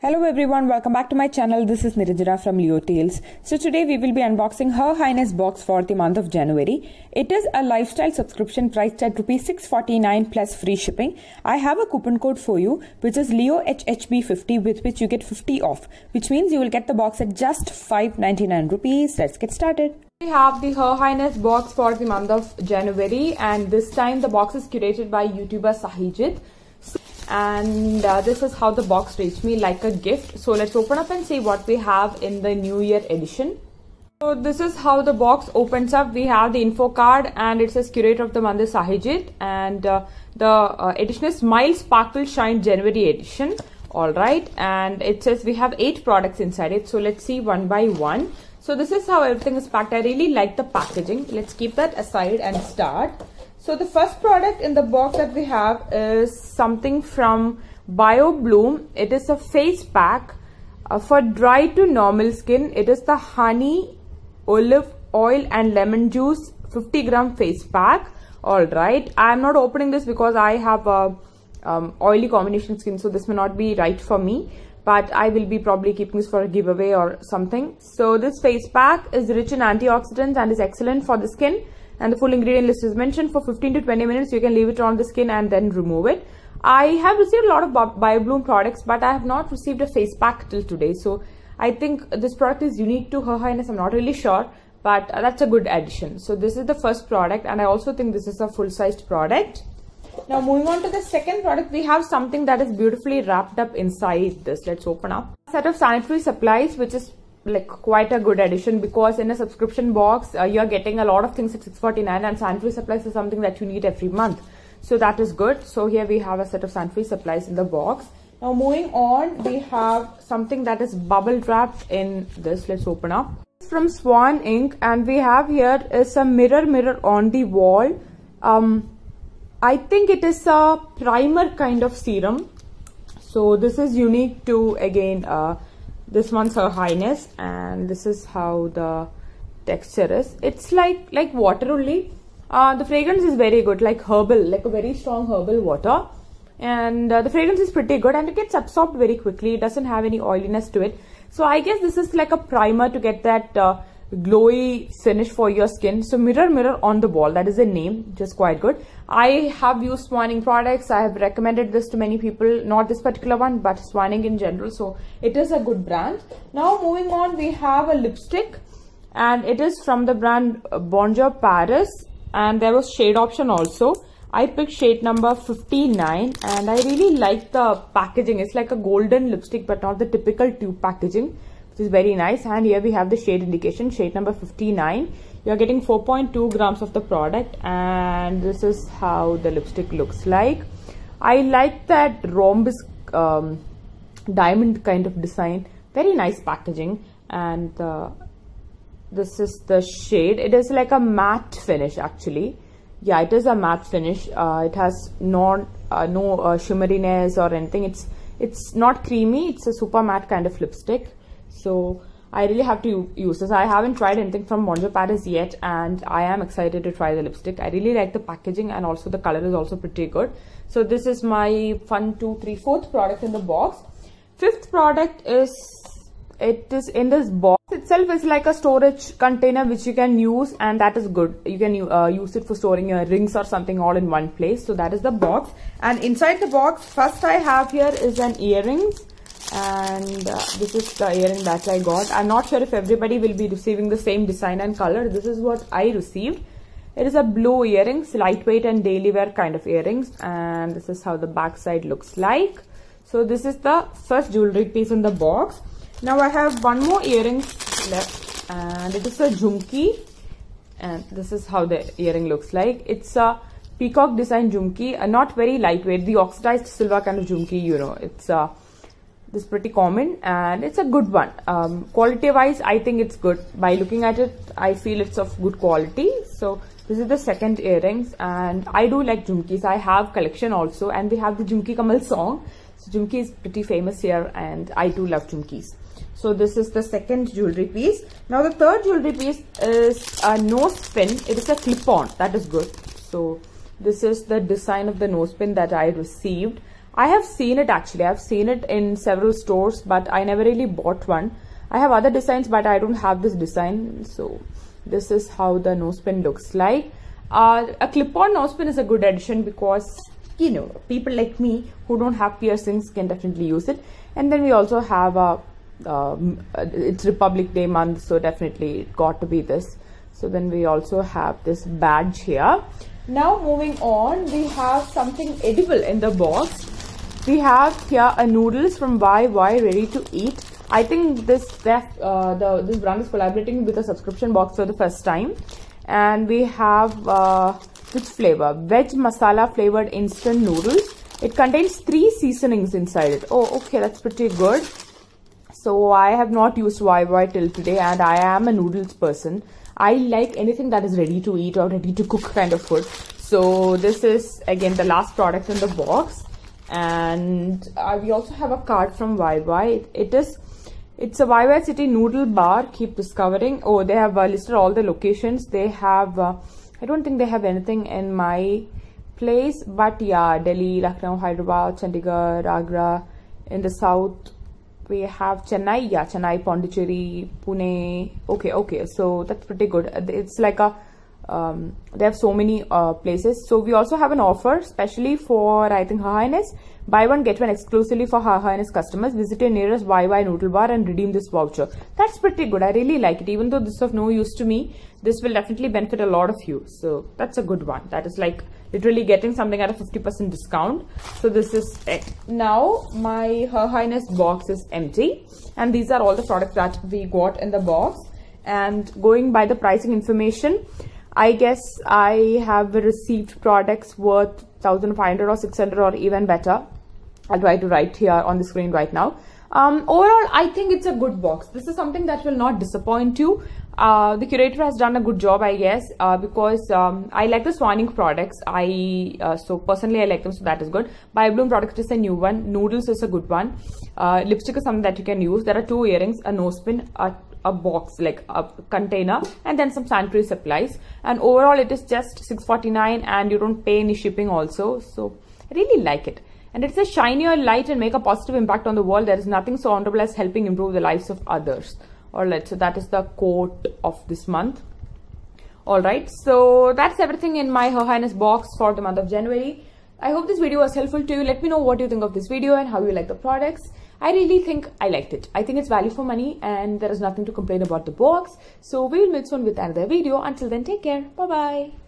Hello everyone, welcome back to my channel. This is Niranjana from Leo Tales. So today we will be unboxing Her Highness box for the month of January. It is a lifestyle subscription priced at ₹649 plus free shipping. I have a coupon code for you which is LEOHHB50 with which you get 50 off, which means you will get the box at just ₹599. Let's get started. We have the Her Highness box for the month of January, and this time the box is curated by YouTuber Sahijit. And this is how the box reached me, like a gift. So let's open up and see what we have in the New Year edition. So this is how the box opens up. We have the info card and it says curator of the month is Sahijit, and the edition is Smile Sparkle Shine January edition. Alright, and it says we have 8 products inside it. So let's see one by one. So this is how everything is packed. I really like the packaging. Let's keep that aside and start. So the first product in the box that we have is something from Biobloom. It is a face pack for dry to normal skin. It is the honey, olive oil and lemon juice 50-gram face pack. Alright, I am not opening this because I have a oily combination skin, so this may not be right for me. But I will be probably keeping this for a giveaway or something. So this face pack is rich in antioxidants and is excellent for the skin. And the full ingredient list is mentioned. For 15 to 20 minutes you can leave it on the skin and then remove it. I have received a lot of Biobloom products, but I have not received a face pack till today. So I think this product is unique to Her Highness. I'm not really sure, but that's a good addition. So this is the first product, and I also think this is a full-sized product. Now moving on to the second product, we have something that is beautifully wrapped up inside this. Let's open up. A set of sanitary supplies, which is like quite a good addition, because in a subscription box you're getting a lot of things at $649, and sanitary supplies is something that you need every month, so that is good. So here we have a set of sanitary supplies in the box. Now moving on, we have something that is bubble wrapped in this. Let's open up. It's from Swan Ink, and we have here is a mirror on the wall. I think it is a primer kind of serum. So this is unique to, again, this one's Her Highness, and this is how the texture is. It's like water only. The fragrance is very good, like herbal, like a very strong herbal water, and the fragrance is pretty good, and it gets absorbed very quickly. It doesn't have any oiliness to it. So I guess this is like a primer to get that glowy finish for your skin. So mirror on the wall, that is the name, which is quite good. I have used Swan Ink products. I have recommended this to many people, not this particular one, but Swan Ink in general. So it is a good brand. Now moving on, we have a lipstick, and it is from the brand Bonjour Paris, and there was shade option also. I picked shade number 59, and I really like the packaging. It's like a golden lipstick, but not the typical tube packaging, which is very nice. And here we have the shade indication, shade number 59. You are getting 4.2 grams of the product, and this is how the lipstick looks like. I like that rhombus diamond kind of design. Very nice packaging, and this is the shade. It is like a matte finish actually. Yeah, it is a matte finish. It has no shimmeriness or anything. It's not creamy. It's a super matte kind of lipstick. So I really have to use this. I haven't tried anything from Bonjour Paris yet, and I am excited to try the lipstick. I really like the packaging, and also the color is also pretty good. So this is my 4th product in the box. 5th product is, it is in this box itself. Is like a storage container which you can use, and that is good. You can use it for storing your rings or something all in one place. So that is the box, and inside the box, first I have here is an earrings. And this is the earring that I got. I'm not sure if everybody will be receiving the same design and color. This is what I received. It is a blue earrings, lightweight and daily wear kind of earrings, and this is how the back side looks like. So this is the first jewelry piece in the box. Now I have one more earrings left, and it is a jhumki, and this is how the earring looks like. It's a peacock design jhumki, not very lightweight, the oxidized silver kind of jhumki, you know. It's this is pretty common, and it's a good one. Quality wise, I think it's good. By looking at it, I feel it's of good quality. So this is the second earrings, and I do like jhumkis. I have collection also, and we have the Jhumki Kamal song. So jhumki is pretty famous here, and I do love jhumkis. So this is the second jewelry piece. Now the third jewelry piece is a nose pin. It is a clip-on. That is good. So this is the design of the nose pin that I received. I have seen it actually. I've seen it in several stores, but I never really bought one. I have other designs, but I don't have this design. So this is how the nose pin looks like. A clip-on nose pin is a good addition because, you know, people like me who don't have piercings can definitely use it. And then we also have a it's Republic Day month, so definitely it got to be this. So then we also have this badge here. Now moving on, we have something edible in the box. We have here a noodles from YY ready to eat. I think this brand is collaborating with a subscription box for the first time. And we have which flavor? Veg masala flavored instant noodles. It contains 3 seasonings inside it. Oh, okay, that's pretty good. So I have not used YY till today, and I am a noodles person. I like anything that is ready to eat or ready to cook kind of food. So this is again the last product in the box. And we also have a card from YY. It's a YY City noodle bar. Keep discovering. Oh, they have listed all the locations. They have I don't think they have anything in my place, but yeah, Delhi, Lucknow, Hyderabad, Chandigarh, Agra. In the south we have Chennai, yeah, Chennai, Pondicherry, Pune. Okay, so that's pretty good. It's like a they have so many places. So we also have an offer specially for, I think, Her Highness. Buy one get one exclusively for Her Highness customers. Visit your nearest YY noodle bar and redeem this voucher. That's pretty good. I really like it. Even though this is of no use to me, this will definitely benefit a lot of you. So that's a good one. That is like literally getting something at a 50% discount. So this is it. Now my Her Highness box is empty, and these are all the products that we got in the box. And going by the pricing information, I guess I have received products worth 1,500 or 600 or even better. I'll try to write here on the screen right now. Overall, I think it's a good box. This is something that will not disappoint you. The curator has done a good job, I guess, because I like the Swanning products. So personally, I like them, so that is good. Biobloom product is a new one. Noodles is a good one. Lipstick is something that you can use. There are 2 earrings, a nose pin, a box, like a container, and then some sanitary supplies. And overall, it is just $6.49, and you don't pay any shipping also. So I really like it. And it's a shinier light and make a positive impact on the world. There is nothing so honorable as helping improve the lives of others. Alright, so that is the quote of this month. Alright, so that's everything in my Her Highness box for the month of January. I hope this video was helpful to you. Let me know what you think of this video and how you like the products. I really think I liked it. I think it's value for money, and there is nothing to complain about the box. So we will meet soon with another video. Until then, take care. Bye-bye.